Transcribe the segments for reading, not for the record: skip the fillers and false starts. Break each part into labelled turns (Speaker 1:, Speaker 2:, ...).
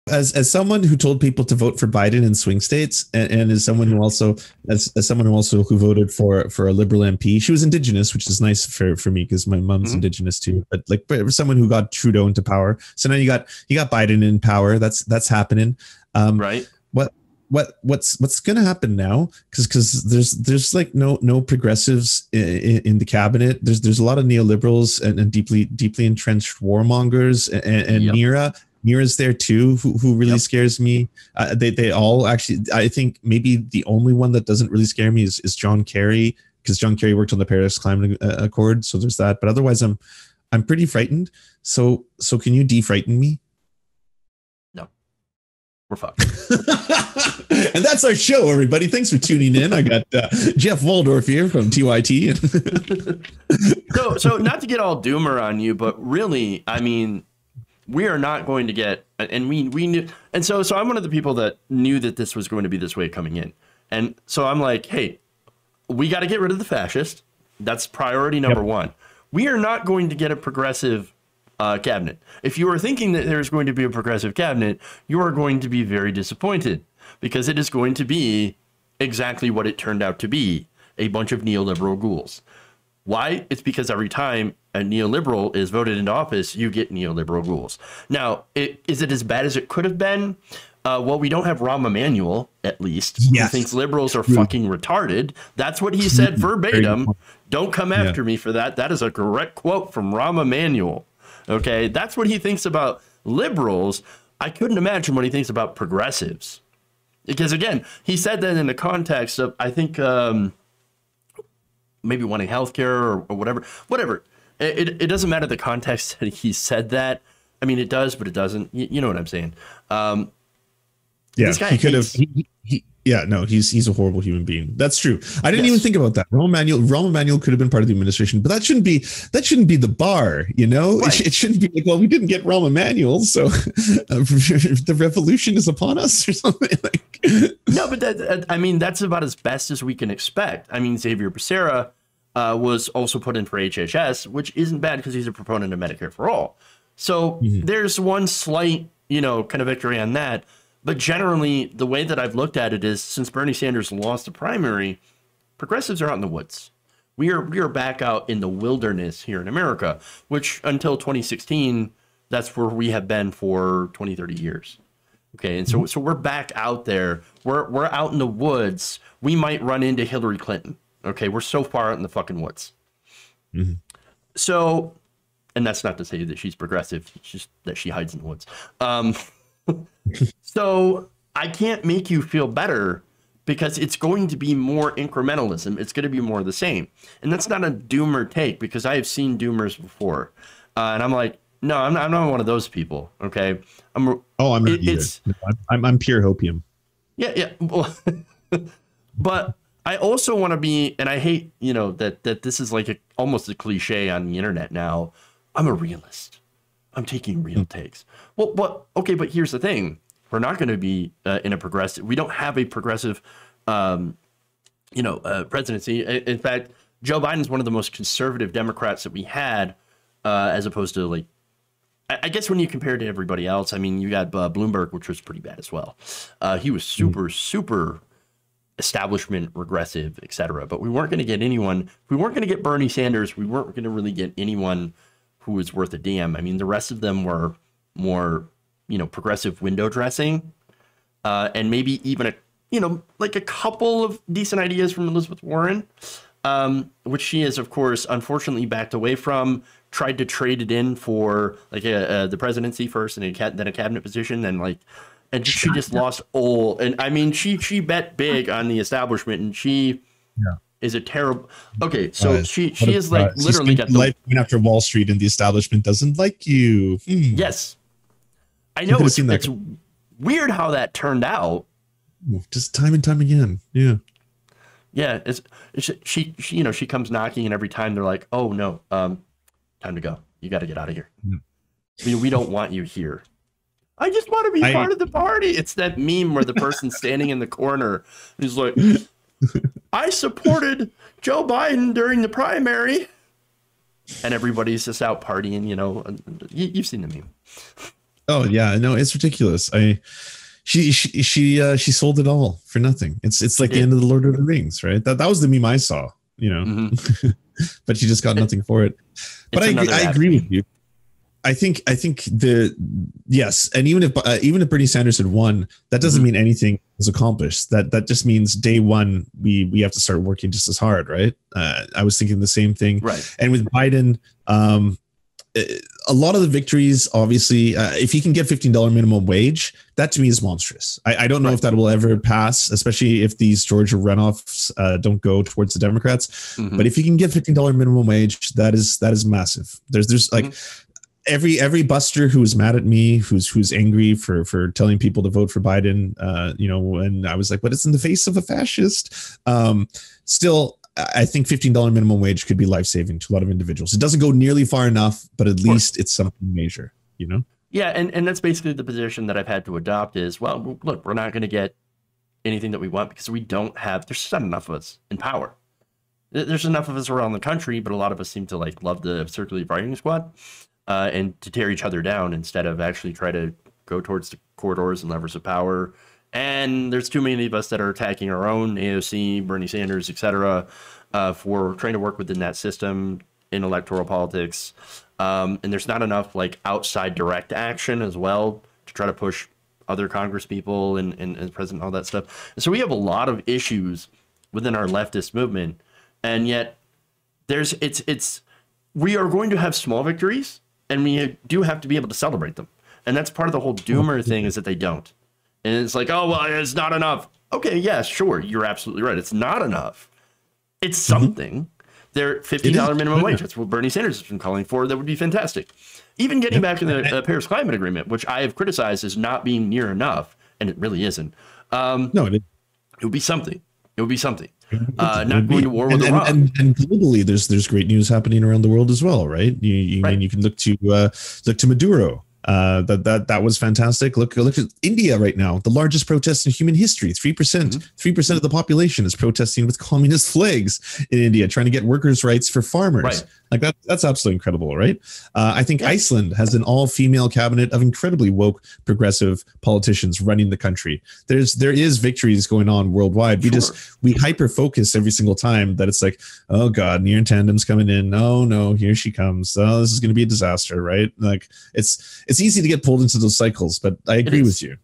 Speaker 1: as someone who told people to vote for Biden in swing states, and as someone who also as someone who also who voted for a liberal MP, she was Indigenous, which is nice for me because my mom's
Speaker 2: Mhm.
Speaker 1: Indigenous too. But like for someone who got Trudeau into power, so now you got Biden in power. That's happening. Um,
Speaker 2: Right?
Speaker 1: what what's going to happen now? Because there's like no progressives in the cabinet. There's a lot of neoliberals and deeply entrenched warmongers and
Speaker 2: Yep.
Speaker 1: Mira's there too, who really
Speaker 2: Yep.
Speaker 1: scares me. They all actually, I think maybe the only one that doesn't really scare me is John Kerry, because John Kerry worked on the Paris Climate Accord. So there's that. But otherwise, I'm pretty frightened. So can you defrighten me?
Speaker 2: No, we're fucked.
Speaker 1: And that's our show, everybody. Thanks for tuning in. I got Jeff Waldorf here from TYT.
Speaker 2: So not to get all doomer on you, but really, I mean, we are not going to get, and we knew, and so I'm one of the people that knew that this was going to be this way coming in, and so I'm like, hey, we got to get rid of the fascist. That's priority number one. We are not going to get a progressive cabinet. If you are thinking that there's going to be a progressive cabinet, you are going to be very disappointed, because it is going to be exactly what it turned out to be, a bunch of neoliberal ghouls. Why? It's because every time a neoliberal is voted into office, you get neoliberal ghouls. Now, is it as bad as it could have been? Well, we don't have Rahm Emanuel, at least, who thinks liberals are fucking retarded. That's what he said verbatim. Don't come after me for that. That is a direct quote from Rahm Emanuel. Okay, that's what he thinks about liberals. I couldn't imagine what he thinks about progressives. Because, again, he said that in the context of, I think, maybe wanting healthcare or whatever. It doesn't matter the context that he said that. I mean, it does, but it doesn't. You know what I'm saying?
Speaker 1: Yeah, he could have. Yeah, no, he's a horrible human being. That's true. I didn't even think about that. Rahm Emanuel could have been part of the administration, but that shouldn't be the bar. You know,
Speaker 2: Right.
Speaker 1: it shouldn't be like, well, we didn't get Rahm Emanuel, so the revolution is upon us or something like.
Speaker 2: No, but I mean, that's about as best as we can expect. I mean, Xavier Becerra was also put in for HHS, which isn't bad because he's a proponent of Medicare for all. So there's one slight, kind of victory on that. But generally, the way that I've looked at it is, since Bernie Sanders lost the primary, progressives are out in the woods. We are back out in the wilderness here in America, which until 2016, that's where we have been for 20, 30 years. Okay, and so we're back out there. We're out in the woods. We might run into Hillary Clinton. Okay, we're so far out in the fucking woods. So, and that's not to say that she's progressive. It's just that she hides in the woods. So I can't make you feel better, because it's going to be more incrementalism. It's going to be more of the same. And that's not a doomer take, because I have seen doomers before. And I'm like, no, I'm not one of those people. Okay.
Speaker 1: I'm not either. I'm pure hopium.
Speaker 2: Yeah. Well, but I also want to be, and I hate, that this is like almost a cliche on the internet now. I'm a realist. I'm taking real takes. Well, okay, but here's the thing. We're not going to be in a progressive. We don't have a progressive, presidency. In fact, Joe Biden is one of the most conservative Democrats that we had, as opposed to, like, I guess when you compare it to everybody else, I mean, you got Bloomberg, which was pretty bad as well. He was super establishment regressive, etc. But we weren't going to get anyone. If we weren't going to get Bernie Sanders, we weren't going to really get anyone who was worth a damn. I mean, the rest of them were more, progressive window dressing, and maybe even like a couple of decent ideas from Elizabeth Warren, which she has, of course, unfortunately backed away from. Tried to trade it in for like the presidency first, and then a cabinet position, and she just lost all. And I mean, she bet big on the establishment, and she is a terrible. Okay, so she is like literally got the
Speaker 1: life after Wall Street, and the establishment doesn't like you.
Speaker 2: Yes, I know it's weird how that turned out.
Speaker 1: Just time and time again.
Speaker 2: Yeah. She comes knocking, and every time they're like, "Oh no, time to go. You got to get out of here. We don't want you here." I just want to be part of the party. It's that meme where the person's standing in the corner is like, I supported Joe Biden during the primary, and everybody's just out partying. You've seen the meme.
Speaker 1: Oh yeah, no, it's ridiculous. She sold it all for nothing. It's like the end of the Lord of the Rings, right? That was the meme I saw,
Speaker 2: Mm-hmm.
Speaker 1: but she just got nothing for it. But I agree with you. I think yes, and even if Bernie Sanders had won, that doesn't mean anything was accomplished. That just means day one we have to start working just as hard, right? I was thinking the same thing,
Speaker 2: right?
Speaker 1: And with Biden, a lot of the victories, obviously, if he can get $15 minimum wage, that to me is monstrous. I don't know if that will ever pass, especially if these Georgia runoffs don't go towards the Democrats. But if he can get $15 minimum wage, that is massive. There's like every buster who's mad at me, who's angry for telling people to vote for Biden, and I was like, but it's in the face of a fascist. Still, I think $15 minimum wage could be life-saving to a lot of individuals. It doesn't go nearly far enough, but at least it's something major,
Speaker 2: Yeah, and that's basically the position that I've had to adopt is, well, look, we're not going to get anything that we want because there's not enough of us in power. There's enough of us around the country, but a lot of us seem to love the circular firing squad and to tear each other down instead of actually try to go towards the corridors and levers of power. And there's too many of us that are attacking our own AOC, Bernie Sanders, etc., for trying to work within that system in electoral politics. And there's not enough outside direct action as well to try to push other Congress people and president, all that stuff. And so we have a lot of issues within our leftist movement, and yet we are going to have small victories, and we do have to be able to celebrate them. And that's part of the whole doomer thing is that they don't. And it's like, oh, well, it's not enough. Okay, yeah, sure. You're absolutely right. It's not enough. It's something. They're $15 minimum wage. That's what Bernie Sanders has been calling for. That would be fantastic. Even getting back to the Paris Climate Agreement, which I have criticized as not being near enough, and it really isn't.
Speaker 1: No, it
Speaker 2: would be something. It would be something. Not going to war with Iran.
Speaker 1: And globally, there's great news happening around the world as well, right? You can look to Maduro. That was fantastic. Look at India right now, the largest protest in human history. 3% of the population is protesting with communist flags in India, trying to get workers' rights for farmers.
Speaker 2: Right.
Speaker 1: That's absolutely incredible, right? I think Iceland has an all-female cabinet of incredibly woke, progressive politicians running the country. There is victories going on worldwide. We hyper focus every single time that it's like, oh God, Near Tandem's coming in. Oh no, here she comes. Oh, this is going to be a disaster, right? It's easy to get pulled into those cycles, but I agree with you.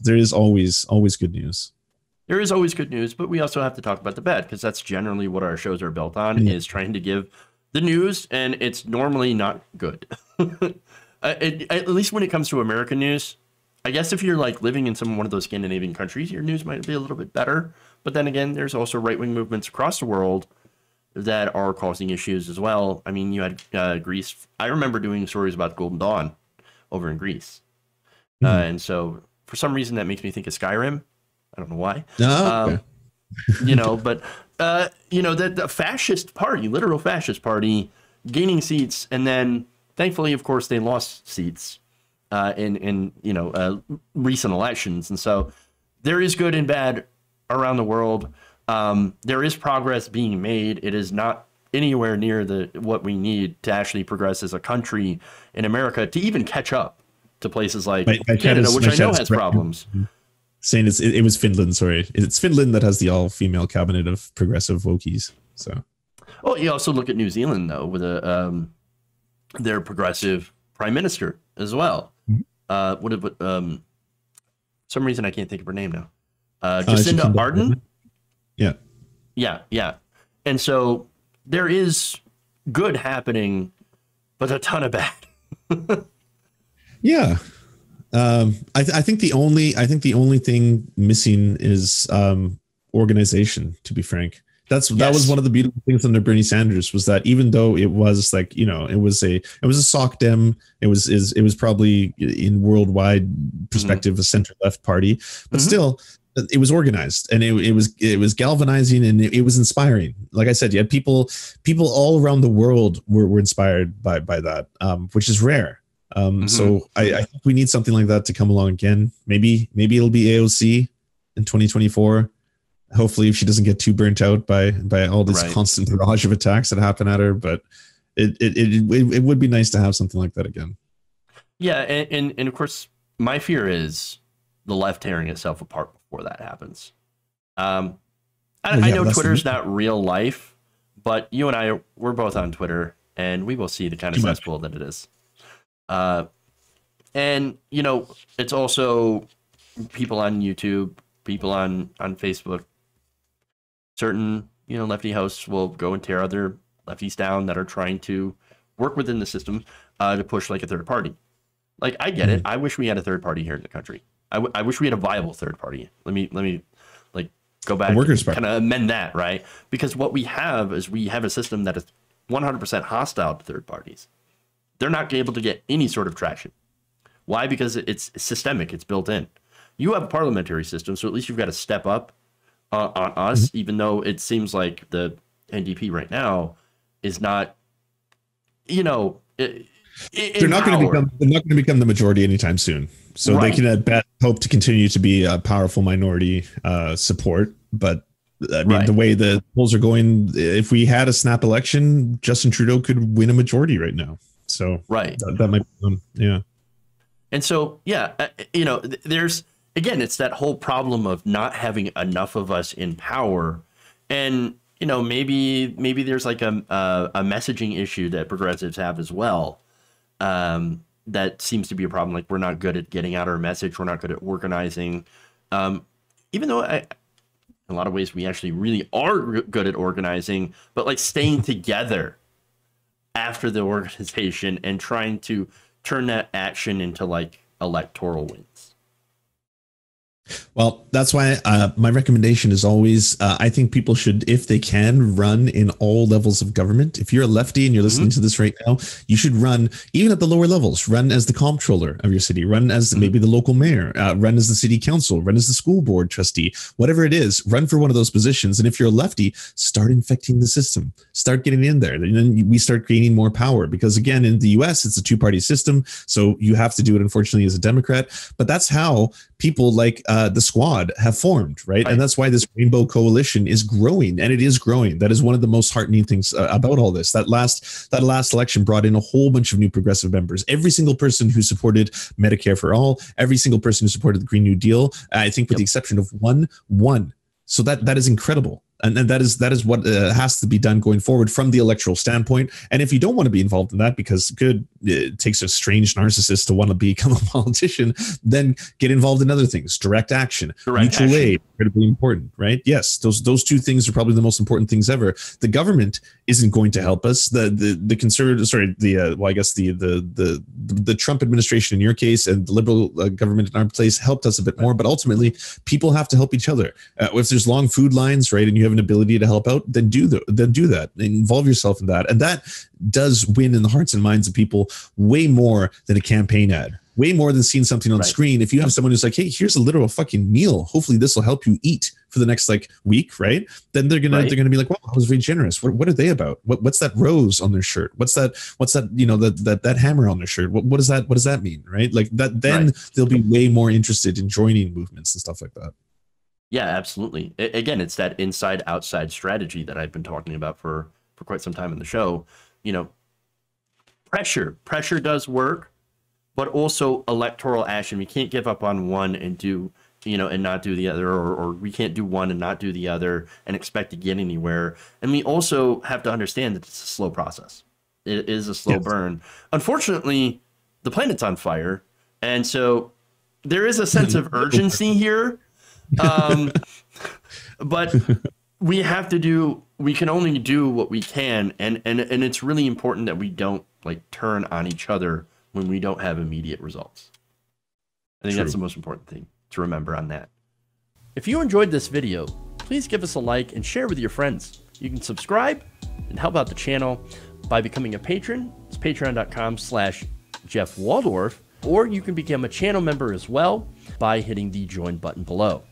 Speaker 1: There is always good news.
Speaker 2: There is always good news, but we also have to talk about the bad, because that's generally what our shows are built on, is trying to give the news, and it's normally not good. At least when it comes to American news. I guess if you're living in one of those Scandinavian countries, your news might be a little bit better. But then again, there's also right-wing movements across the world that are causing issues as well. I mean, you had Greece. I remember doing stories about Golden Dawn over in Greece. And so for some reason that makes me think of Skyrim. I don't know why.
Speaker 1: Okay.
Speaker 2: But the fascist party, literal fascist party, gaining seats, and then thankfully, of course, they lost seats in recent elections, and so there is good and bad around the world. There is progress being made. It is not anywhere near what we need to actually progress as a country in America to even catch up to places like Canada, which I know has problems.
Speaker 1: Saying it was Finland. Sorry, it's Finland that has the all-female cabinet of progressive wokies. So,
Speaker 2: well, you also look at New Zealand though, with their progressive prime minister as well. Some reason I can't think of her name now. Jacinda Ardern. Yeah. And so there is good happening, but a ton of bad.
Speaker 1: Yeah. I think the only thing missing is organization, to be frank. That was one of the beautiful things under Bernie Sanders, was that even though it was it was a sock dem, it was probably in worldwide perspective a center left party, but still it was organized, and it was galvanizing, and it was inspiring. Like I said, you had people all around the world were inspired by that, which is rare. So I think we need something like that to come along again. Maybe it'll be AOC in 2024. Hopefully, if she doesn't get too burnt out by all this constant barrage of attacks that happen at her, but it would be nice to have something like that again.
Speaker 2: Yeah, and of course, my fear is the left tearing itself apart before that happens. I know Twitter's not real life, but you and I, we're both on Twitter, and we will see the kind of cesspool that it is. And, you know, it's also people on YouTube, people on Facebook. Certain, you know, lefty hosts will go and tear other lefties down that are trying to work within the system to push like a third party. Like, I get it. I wish we had a third party here in the country. I wish we had a viable third party. Let me like go back and kind of amend that, right? Because what we have is we have a system that is 100% hostile to third parties. They're not able to get any sort of traction. Why? Because it's systemic. It's built in. You have a parliamentary system, so at least you've got to step up on us, even though it seems like the NDP right now is not, you know,
Speaker 1: they're not going to become the majority anytime soon. So they can at best hope to continue to be a powerful minority support. But I mean, the way the polls are going, if we had a snap election, Justin Trudeau could win a majority right now. So that might be yeah.
Speaker 2: And so, yeah, you know, there's, again, it's that whole problem of not having enough of us in power. And, you know, maybe there's like a messaging issue that progressives have as well. That seems to be a problem. Like, we're not good at getting out our message. We're not good at organizing. Even though in a lot of ways we actually really are good at organizing, but like staying together after the organization and trying to turn that action into like electoral wins.
Speaker 1: Well, that's why my recommendation is always, I think people should, if they can, run in all levels of government. If you're a lefty and you're listening to this right now, you should run even at the lower levels. Run as the comptroller of your city. Run as maybe the local mayor. Run as the city council. Run as the school board trustee. Whatever it is, run for one of those positions. And if you're a lefty, start infecting the system. Start getting in there. And then we start gaining more power. Because again, in the US, it's a two-party system. So you have to do it, unfortunately, as a Democrat. But that's how people like the Squad have formed, right? And that's why this Rainbow Coalition is growing, and it is growing. That is one of the most heartening things about all this. That last election brought in a whole bunch of new progressive members. Every single person who supported Medicare for all, every single person who supported the Green New Deal, I think with the exception of one. So that is incredible. And that is what has to be done going forward from the electoral standpoint. And if you don't want to be involved in that because it takes a strange narcissist to want to become a politician, then get involved in other things. Direct action, mutual aid, incredibly important, right? Yes, those two things are probably the most important things ever. The government isn't going to help us. The conservative, I guess the Trump administration in your case and the liberal government in our place helped us a bit more. But ultimately, people have to help each other. If there's long food lines, right, and you have an ability to help out, then do that. Involve yourself in that. And that does win in the hearts and minds of people way more than a campaign ad, way more than seeing something on screen. If you have someone who's like, hey, here's a literal fucking meal, hopefully this will help you eat for the next like week, right? Then they're gonna be like, well, I was very generous. What are they about? What's that rose on their shirt? What's that you know, that hammer on their shirt? What does that mean, right? Like that, then they'll be way more interested in joining movements and stuff like that.
Speaker 2: Yeah, absolutely. Again, it's that inside outside strategy that I've been talking about for quite some time in the show. You know, pressure does work, but also electoral action. We can't give up on one and do, you know, and not do the other, or we can't do one and not do the other and expect to get anywhere. And we also have to understand that it's a slow process. It is a slow burn. Unfortunately, the planet's on fire. And so there is a sense of urgency here. But we can only do what we can. And it's really important that we don't like turn on each other when we don't have immediate results. I think that's the most important thing to remember on that. If you enjoyed this video, please give us a like and share with your friends. You can subscribe and help out the channel by becoming a patron. It's patreon.com/Jeff Waldorf, or you can become a channel member as well by hitting the join button below.